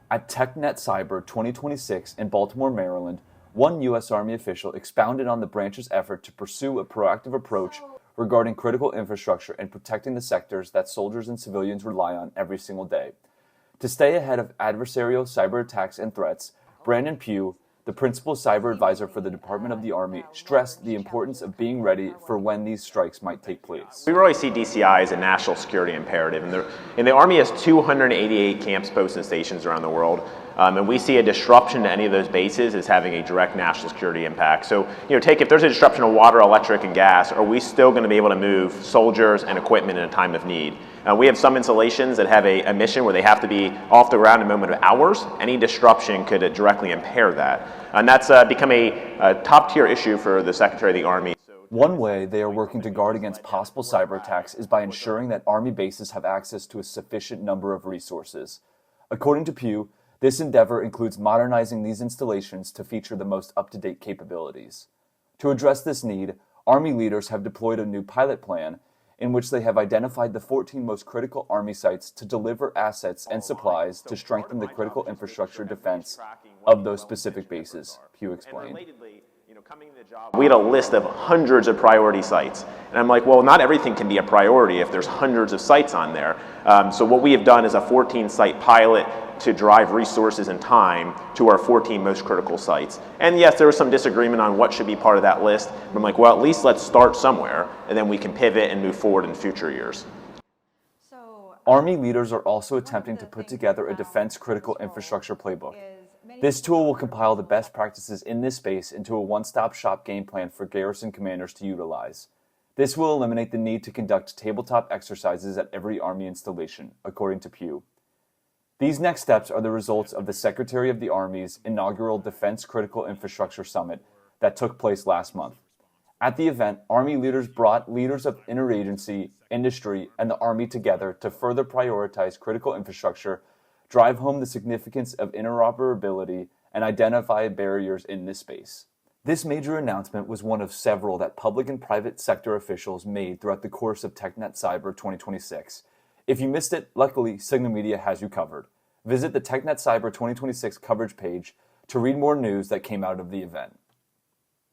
At TechNet Cyber 2026 in Baltimore, Maryland, one U.S. Army official expounded on the branch's effort to pursue a proactive approach regarding critical infrastructure and protecting the sectors that soldiers and civilians rely on every single day. To stay ahead of adversarial cyber attacks and threats, Brandon Pugh, the principal cyber advisor for the Department of the Army, stressed the importance of being ready for when these strikes might take place. We really see DCI as a national security imperative, and the Army has 288 camps, posts, and stations around the world, and we see a disruption to any of those bases as having a direct national security impact. So, take if there's a disruption of water, electric, and gas, are we still going to be able to move soldiers and equipment in a time of need? We have some installations that have a mission where they have to be off the ground in a moment of hours. Any disruption could directly impair that. And that's become a top-tier issue for the Secretary of the Army. One way they are working to guard against possible cyber attacks is by ensuring that Army bases have access to a sufficient number of resources. According to Pugh, this endeavor includes modernizing these installations to feature the most up-to-date capabilities. To address this need, Army leaders have deployed a new pilot plan in which they have identified the 14 most critical Army sites to deliver assets and supplies to strengthen the critical infrastructure defense of those specific bases, Pugh explained. We had a list of hundreds of priority sites. And I'm like, well, not everything can be a priority if there's hundreds of sites on there. So what we have done is a 14-site pilot to drive resources and time to our 14 most critical sites. And yes, there was some disagreement on what should be part of that list. But I'm like, well, at least let's start somewhere, and then we can pivot and move forward in future years. Army leaders are also attempting to put together a defense critical infrastructure playbook. This tool will compile the best practices in this space into a one-stop shop game plan for garrison commanders to utilize. This will eliminate the need to conduct tabletop exercises at every Army installation, according to Pugh. These next steps are the results of the Secretary of the Army's inaugural Defense Critical Infrastructure Summit that took place last month. At the event, Army leaders brought leaders of interagency, industry, and the Army together to further prioritize critical infrastructure, drive home the significance of interoperability, and identify barriers in this space. This major announcement was one of several that public and private sector officials made throughout the course of TechNet Cyber 2026. If you missed it, luckily, Signal Media has you covered. Visit the TechNet Cyber 2026 coverage page to read more news that came out of the event.